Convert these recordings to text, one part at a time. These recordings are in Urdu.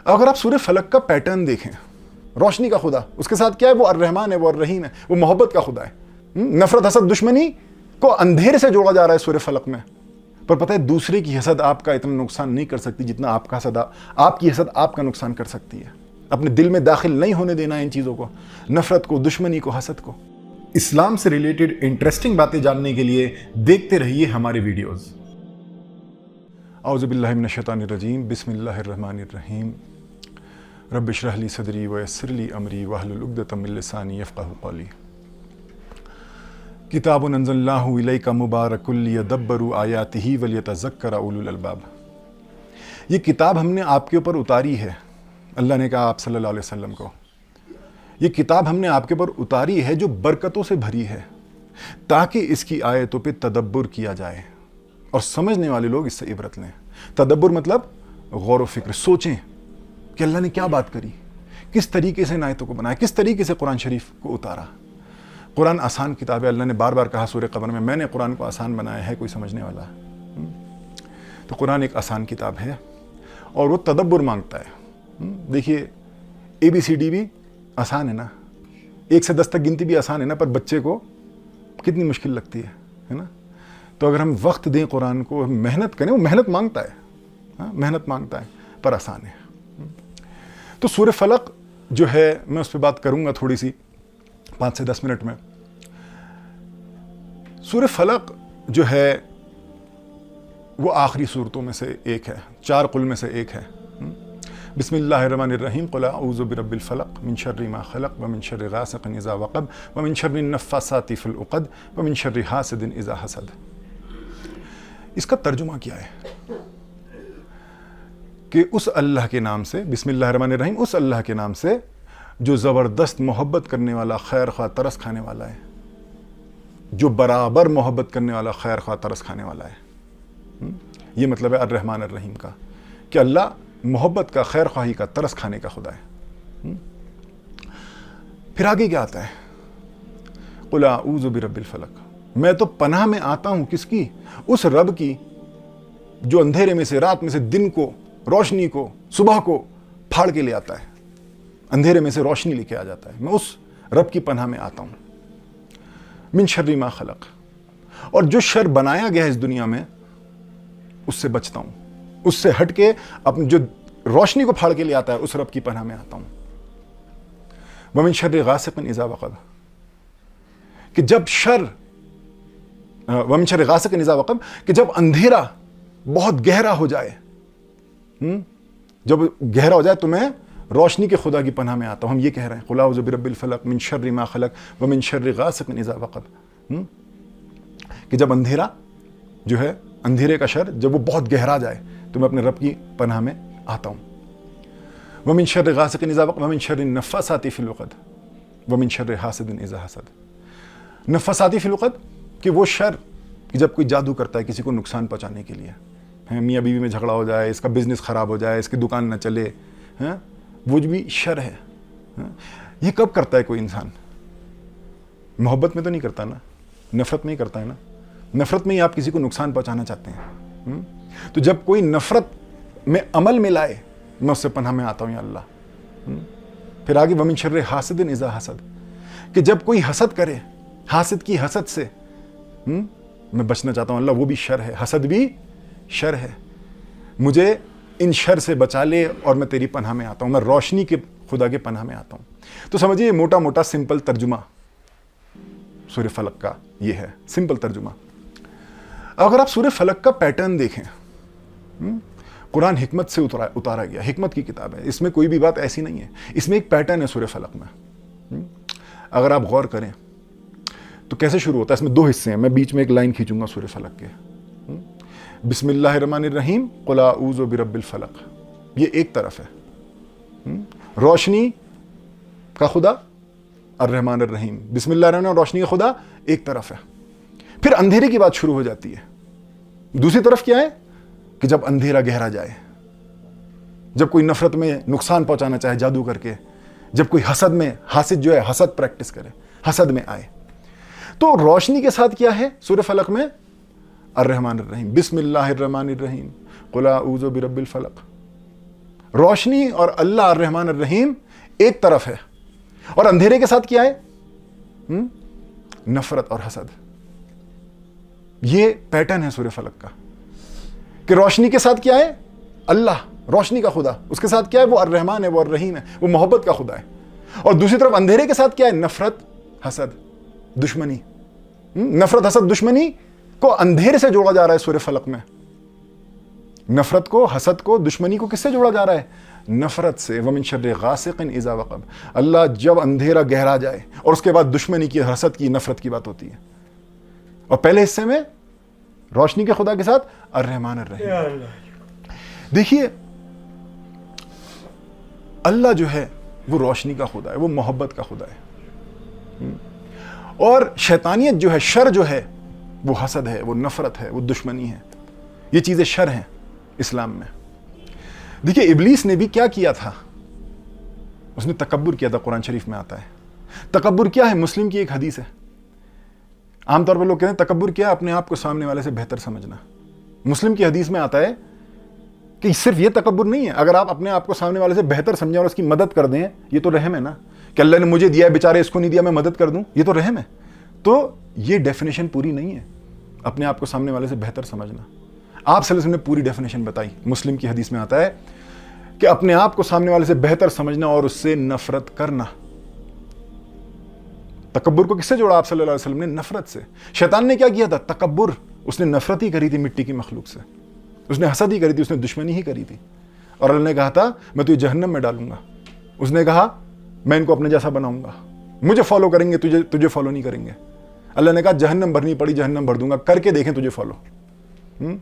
اگر آپ سورہ فلق کا پیٹرن دیکھیں، روشنی کا خدا، اس کے ساتھ کیا ہے؟ وہ الرحمن ہے، وہ الرحیم ہے، وہ محبت کا خدا ہے۔ نفرت، حسد، دشمنی کو اندھیرے سے جوڑا جا رہا ہے سورہ فلق میں، پر پتہ ہے دوسرے کی حسد آپ کا اتنا نقصان نہیں کر سکتی جتنا آپ کی حسد آپ کا نقصان کر سکتی ہے۔ اپنے دل میں داخل نہیں ہونے دینا ان چیزوں کو، نفرت کو، دشمنی کو، حسد کو۔ اسلام سے ریلیٹڈ انٹرسٹنگ باتیں جاننے کے لیے دیکھتے رہیے ہمارے ویڈیوز۔ اعوذ باللہ من الشیطان الرجیم، بسم اللہ الرحمن الرحیم۔ رب اشرح لی صدری ویسر لی امری واحلل عقدۃ من لسانی یفقہوا قولی۔ کتاب انزلناہ الیک مبارک لیدبروا آیاتہ ولیتذکر اولو الالباب۔ یہ کتاب ہم نے آپ کے اوپر اتاری ہے، اللہ نے کہا آپ صلی اللہ علیہ وسلم کو، یہ کتاب ہم نے آپ کے اوپر اتاری ہے جو برکتوں سے بھری ہے، تاکہ اس کی آیتوں پہ تدبر کیا جائے اور سمجھنے والے لوگ اس سے عبرت لیں۔ تدبر مطلب غور و فکر، سوچیں کہ اللہ نے کیا بات کری، کس طریقے سے ان آیتوں کو بنایا، کس طریقے سے قرآن شریف کو اتارا۔ قرآن آسان کتاب ہے، اللہ نے بار بار کہا سورہ قمر میں نے قرآن کو آسان بنایا ہے، کوئی سمجھنے والا۔ تو قرآن ایک آسان کتاب ہے اور وہ تدبر مانگتا ہے۔ دیکھیے ABCD بھی آسان ہے نا، 1 سے 10 تک گنتی بھی آسان ہے نا، پر بچے کو کتنی مشکل لگتی ہے نا۔ تو اگر ہم وقت دیں قرآن کو، محنت کریں، وہ محنت مانگتا ہے، محنت مانگتا ہے، پر آسان ہے۔ تو سورہ فلق جو ہے، میں اس پہ بات کروں گا تھوڑی سی 5 سے 10 منٹ میں۔ سورہ فلق جو ہے وہ آخری صورتوں میں سے ایک ہے، 4 قل میں سے ایک ہے۔ بسم اللہ الرحمن الرحیم، قل اعوذ برب الفلق من شر ما خلق ومن شر غاسق اذا وقب ومن شر النفاثات فی العقد ومن شر حاسد اذا حسد۔ اس کا ترجمہ کیا ہے کہ اس اللہ کے نام سے، بسم اللہ الرحمن الرحیم، اس اللہ کے نام سے جو زبردست محبت کرنے والا، خیر خواہ، ترس کھانے والا ہے، جو برابر محبت کرنے والا، خیر خواہ، ترس کھانے والا ہے۔ یہ مطلب ہے الرحمن الرحیم کا، کہ اللہ محبت کا، خیر خواہی کا، ترس کھانے کا خدا ہے۔ پھر آگے کیا آتا ہے؟ قل اعوذ برب الفلق، میں تو پناہ میں آتا ہوں کس کی؟ اس رب کی جو اندھیرے میں سے، رات میں سے دن کو، روشنی کو، صبح کو پھاڑ کے لے آتا ہے، اندھیرے میں سے روشنی لے کے آ جاتا ہے۔ میں اس رب کی پناہ میں آتا ہوں۔ من شر ما خلق، اور جو شر بنایا گیا ہے اس دنیا میں اس سے بچتا ہوں، اس سے ہٹ کے اپنی جو روشنی کو پھاڑ کے لے آتا ہے اس رب کی پناہ میں آتا ہوں۔ ومن شر غاسق اذا وقب، کہ جب ومن شر غاسق اذا وقب، کہ جب اندھیرا بہت گہرا ہو جائے، جب گہرا ہو جائے تو میں روشنی کے خدا کی پناہ میں آتا ہوں۔ ہم یہ کہہ رہے ہیں، قل اعوذ برب الفلق من شر ما خلق ومن شر غاسق اذا وقب، کہ جب اندھیرا جو ہے، اندھیرے کا شر جب وہ بہت گہرا جائے تو میں اپنے رب کی پناہ میں آتا ہوں۔ ومن شر غاسق اذا وقب ومن شر النفاثات فی العقد ومن شر حاسد اذا حسد۔ نفاثات فی العقد، کہ وہ شر کہ جب کوئی جادو کرتا ہے کسی کو نقصان پہنچانے کے لیے، میاں بیوی میں جھگڑا ہو جائے، اس کا بزنس خراب ہو جائے، اس کی دکان نہ چلے، وہ جو بھی شر ہے، یہ کب کرتا ہے کوئی انسان؟ محبت میں تو نہیں کرتا نا، نفرت میں ہی کرتا ہے نا۔ نفرت میں ہی آپ کسی کو نقصان پہنچانا چاہتے ہیں۔ تو جب کوئی نفرت میں عمل میں لائے، میں اس سے پناہ میں آتا ہوں یا اللہ۔ پھر آگے ومن شر حاسد اذا حسد، کہ جب کوئی حسد کرے، حاسد کی حسد سے میں بچنا چاہتا ہوں اللہ، وہ بھی شر ہے، حسد بھی شر ہے، مجھے ان شر سے بچا لے اور میں تیری پناہ میں آتا ہوں، میں روشنی کے خدا کے پناہ میں آتا ہوں۔ تو سمجھیے موٹا موٹا سمپل ترجمہ سورہ فلق کا یہ ہے، سمپل ترجمہ۔ اگر آپ سورہ فلق کا پیٹرن دیکھیں، قرآن حکمت سے اتارا گیا، حکمت کی کتاب ہے، اس میں کوئی بھی بات ایسی نہیں ہے، اس میں ایک پیٹرن ہے سورہ فلق میں۔ اگر آپ غور کریں تو کیسے شروع ہوتا ہے؟ اس میں 2 حصے ہیں، میں بیچ میں ایک لائن کھینچوں گا سورہ فلق کے۔ بسم اللہ الرحمن الرحیم، قل اعوذ برب الفلق، یہ ایک طرف ہے، روشنی کا خدا الرحمن الرحیم، بسم اللہ الرحمن الرحیم، روشنی کا خدا ایک طرف ہے۔ پھر اندھیرے کی بات شروع ہو جاتی ہے۔ دوسری طرف کیا ہے کہ جب اندھیرا گہرا جائے، جب کوئی نفرت میں نقصان پہنچانا چاہے جادو کر کے، جب کوئی حاسد جو ہے حسد پریکٹس کرے، حسد میں آئے، تو روشنی کے ساتھ کیا ہے سورہ فلق میں؟ الرحمن الرحیم، بسم اللہ الرحمن الرحیم، قل اعوذ برب الفلق۔ روشنی اور اللہ الرحمن الرحیم ایک طرف ہے، اور اندھیرے کے ساتھ کیا ہے؟ نفرت اور حسد. یہ پیٹرن ہے سورہ فلق کا کہ روشنی کے ساتھ کیا ہے؟ اللہ، روشنی کا خدا. اس کے ساتھ کیا ہے؟ وہ الرحمن ہے، وہ الرحیم ہے، وہ محبت کا خدا ہے. اور دوسری طرف اندھیرے کے ساتھ کیا ہے؟ نفرت، حسد، دشمنی. نفرت، حسد، دشمنی کو اندھیرے سے جوڑا جا رہا ہے سورہ فلق میں. نفرت کو، حسد کو، دشمنی کو کس سے جوڑا جا رہا ہے؟ نفرت سے. وَمِن شَرِّ غَاسِقٍ إِذَا وَقَبَ. اللہ جب اندھیرا گہرا جائے، اور اس کے بعد دشمنی کی، حسد کی، نفرت کی بات ہوتی ہے. اور پہلے حصے میں روشنی کے خدا کے ساتھ الرحمن الرحیم. دیکھیے اللہ جو ہے وہ روشنی کا خدا ہے، وہ محبت کا خدا ہے. اور شیطانیت جو ہے، شر جو ہے، وہ حسد ہے، وہ نفرت ہے، وہ دشمنی ہے. یہ چیزیں شر ہیں اسلام میں. دیکھیے ابلیس نے بھی کیا کیا تھا؟ اس نے تکبر کیا تھا. قرآن شریف میں آتا ہے. تکبر کیا ہے؟ مسلم کی ایک حدیث ہے. عام طور پر لوگ کہتے ہیں تکبر کیا ہے؟ اپنے آپ کو سامنے والے سے بہتر سمجھنا. مسلم کی حدیث میں آتا ہے کہ صرف یہ تکبر نہیں ہے. اگر آپ اپنے آپ کو سامنے والے سے بہتر سمجھیں اور اس کی مدد کر دیں، یہ تو رحم ہے نا، کہ اللہ نے مجھے دیا ہے، بیچارے اس کو نہیں دیا، میں مدد کر دوں، یہ تو رحم ہے. تو یہ ڈیفینیشن پوری نہیں ہے اپنے آپ کو سامنے والے سے بہتر سمجھنا. آپ صلی اللہ علیہ وسلم نے پوری ڈیفینیشن بتائی. مسلم کی حدیث میں آتا ہے کہ اپنے آپ کو سامنے والے سے بہتر سمجھنا اور اس سے نفرت کرنا. تکبر کو کس سے جوڑا آپ صلی اللہ علیہ وسلم نے؟ نفرت سے. شیطان نے کیا کیا تھا؟ تکبر. اس نے نفرت ہی کری تھی مٹی کی مخلوق سے، اس نے حسد ہی کری تھی، اس نے دشمنی ہی کری تھی. اور اللہ نے کہا تھا میں تجھے جہنم میں ڈالوں گا. اس نے کہا میں ان کو اپنے جیسا بناؤں گا، مجھے فالو کریں گے، تجھے فالو نہیں کریں گے. اللہ نے کہا جہنم بھرنی پڑی جہنم بھر دوں گا، کر کے دیکھیں تجھے فالو.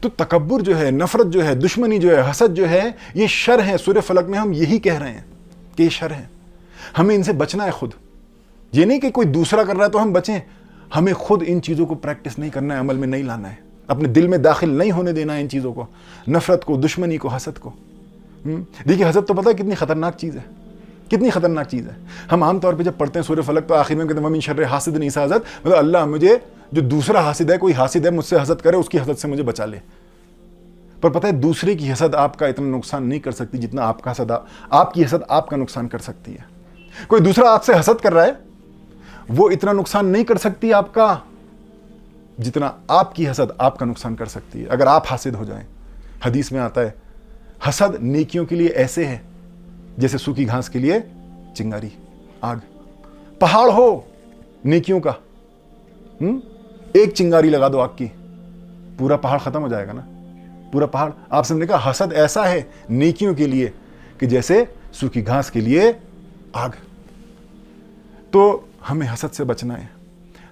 تو تکبر جو ہے، نفرت جو ہے، دشمنی جو ہے، حسد جو ہے، یہ شر ہیں. سورہ فلق میں ہم یہی کہہ رہے ہیں کہ یہ شر ہیں. ہمیں ان سے بچنا ہے خود. یہ نہیں کہ کوئی دوسرا کر رہا ہے تو ہم بچیں. ہمیں خود ان چیزوں کو پریکٹس نہیں کرنا ہے، عمل میں نہیں لانا ہے، اپنے دل میں داخل نہیں ہونے دینا ہے ان چیزوں کو، نفرت کو، دشمنی کو، حسد کو. دیکھیے حسد تو پتہ ہے کتنی خطرناک چیز ہے، کتنی خطرناک چیز ہے. ہم عام طور پہ جب پڑھتے ہیں سورہ فلق تو آخر میں کہتے ہیں وَمِن شَرِّ حاسد اذا حسد، مطلب اللہ مجھے جو دوسرا حاسد ہے، کوئی حاسد ہے مجھ سے حسد کرے، اس کی حسد سے مجھے بچا لے. پر پتہ ہے دوسرے کی حسد آپ کا اتنا نقصان نہیں کر سکتی جتنا آپ کا حسد، آپ کی حسد آپ کا نقصان کر سکتی ہے. کوئی دوسرا آپ سے حسد کر رہا ہے، وہ اتنا نقصان نہیں کر سکتی آپ کا جتنا آپ کی حسد آپ کا نقصان کر سکتی ہے اگر آپ حاسد ہو جائیں. حدیث میں آتا ہے حسد نیکیوں کے لیے ایسے ہے جیسے سوکھی گھاس کے لیے چنگاری، آگ. پہاڑ ہو نیکیوں کا، ایک چنگاری لگا دو آگ کی، پورا پہاڑ ختم ہو جائے گا نا، پورا پہاڑ. آپ سب نے کہا حسد ایسا ہے نیکیوں کے لیے کہ جیسے سوکھی گھاس کے لیے آگ. تو ہمیں حسد سے بچنا ہے،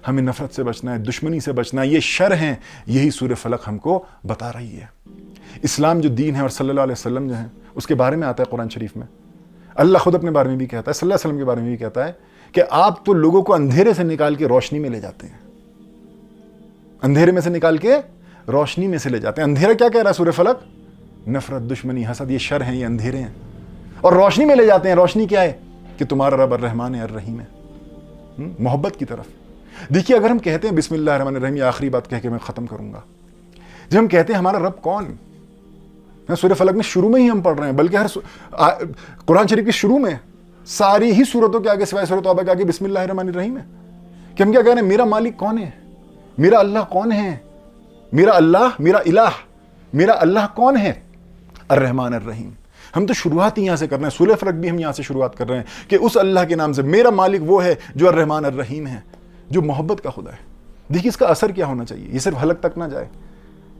ہمیں نفرت سے بچنا ہے، دشمنی سے بچنا ہے. یہ شر ہیں، یہی سورہ فلق ہم کو بتا رہی ہے. اسلام جو دین ہے اور صلی اللہ علیہ وسلم جو ہیں اس کے بارے میں آتا ہے قرآن شریف میں. اللہ خود اپنے بارے میں بھی کہتا ہے، صلی اللہ علیہ وسلم کے بارے میں بھی کہتا ہے کہ آپ تو لوگوں کو اندھیرے سے نکال کے روشنی میں لے جاتے ہیں. اندھیرے میں سے نکال کے روشنی میں سے لے جاتے ہیں. اندھیرا کیا کہہ رہا ہے سورہ فلق؟ نفرت، دشمنی، حسد، یہ شر ہیں، یہ اندھیرے ہیں. اور روشنی میں لے جاتے ہیں. روشنی کیا ہے؟ کہ تمہارا رب الرحمن ہے، الرحیم ہے، محبت کی طرف. دیکھیے اگر ہم کہتے ہیں بسم اللہ الرحمن الرحیم، یہ آخری بات کہہ کے میں ختم کروں گا. جب ہم کہتے ہیں ہمارا رب کون، سورہ فلق میں شروع میں ہی ہم پڑھ رہے ہیں، بلکہ ہر قرآن شریف کی شروع میں ساری ہی سورتوں کے آگے سوائے سورۃ توبہ کے آگے بسم اللہ الرحمن الرحیم ہے. کہ ہم کیا کہہ رہے ہیں؟ میرا مالک کون ہے، میرا اللہ کون ہے، میرا اللہ، میرا الہ، میرا اللہ کون ہے؟ الرحمن الرحیم. ہم تو شروعات ہی یہاں سے کر رہے ہیں. سورہ فلق بھی ہم یہاں سے شروعات کر رہے ہیں کہ اس اللہ کے نام سے. میرا مالک وہ ہے جو الرحمن الرحیم ہے، جو محبت کا خدا ہے. دیکھیے اس کا اثر کیا ہونا چاہیے، یہ صرف حلق تک نہ جائے.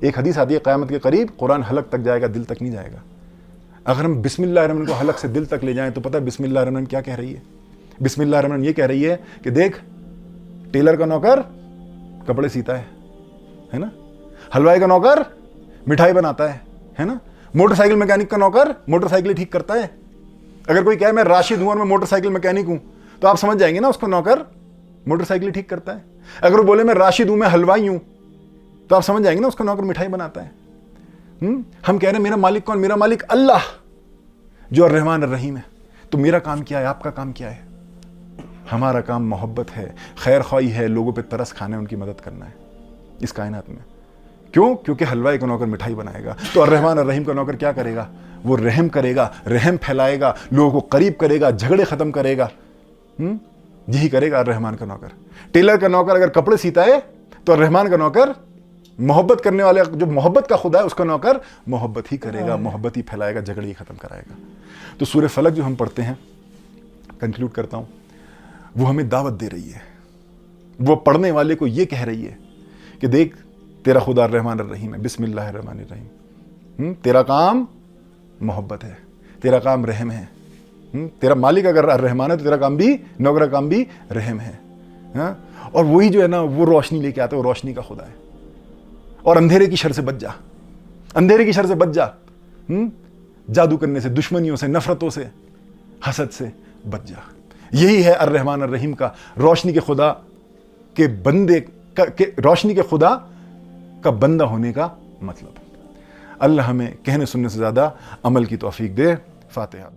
ایک حدیث آتی ہے قیامت کے قریب قرآن حلق تک جائے گا، دل تک نہیں جائے گا. اگر ہم بسم اللہ الرحمن کو حلق سے دل تک لے جائیں تو پتہ ہے بسم اللہ الرحمن کیا کہہ رہی ہے؟ بسم اللہ الرحمن یہ کہہ رہی ہے کہ دیکھ ٹیلر کا نوکر کپڑے سیتا ہے نا، حلوائی کا نوکر مٹھائی بناتا ہے نا، موٹر سائیکل میکینک کا نوکر موٹر سائیکل ٹھیک کرتا ہے. اگر کوئی کہے میں راشد ہوں اور میں موٹر سائیکل میکینک ہوں تو آپ سمجھ جائیں گے نا اس کو نوکر موٹر سائیکل ٹھیک کرتا ہے. اگر وہ بولے میں راشد ہوں، میں حلوائی ہوں، تو آپ سمجھ جائیں گے نا اس کا نوکر مٹھائی بناتا ہے. ہم کہہ رہے ہیں میرا مالک کون؟ میرا مالک اللہ جو الرحمن الرحیم ہے. تو میرا کام کیا ہے، آپ کا کام کیا ہے؟ ہمارا کام محبت ہے، خیر خواہی ہے، لوگوں پہ ترس کھانا ہے، ان کی مدد کرنا ہے اس کائنات میں. کیوں؟ کیونکہ حلوائی کا نوکر مٹھائی بنائے گا تو الرحمن الرحیم کا نوکر کیا کرے گا؟ وہ رحم کرے گا, رحم پھیلائے گا, لوگوں کو قریب کرے گا, جھگڑے ختم کرے گا. یہی کرے گا الرحمن کا نوکر. ٹیلر کا نوکر اگر کپڑے سیتا ہے تو الرحمن کا نوکر, محبت کرنے والے جو محبت کا خدا ہے اس کا نوکر محبت ہی کرے گا, محبت ہی پھیلائے گا, جھگڑے ہی ختم کرائے گا. تو سورہ فلق جو ہم پڑھتے ہیں, کنکلوڈ کرتا ہوں, وہ ہمیں دعوت دے رہی ہے, وہ پڑھنے والے کو یہ کہہ رہی ہے کہ دیکھ تیرا خدا الرحمن الرحیم ہے, بسم اللہ الرحمن الرحیم. تیرا کام محبت ہے, تیرا کام رحم ہے. تیرا مالک اگر الرحمن ہے تو تیرا کام بھی, نوکر کا کام بھی رحم ہے. اور وہی جو ہے نا وہ روشنی لے کے آتا ہے, وہ روشنی کا خدا ہے. اور اندھیرے کی شر سے بچ جا, اندھیرے کی شر سے بچ جا, جادو کرنے سے, دشمنیوں سے, نفرتوں سے, حسد سے بچ جا. یہی ہے الرحمن الرحیم کا, روشنی کے خدا کے بندے روشنی کے خدا کا بندہ ہونے کا مطلب. اللہ ہمیں کہنے سننے سے زیادہ عمل کی توفیق دے. فاتحہ.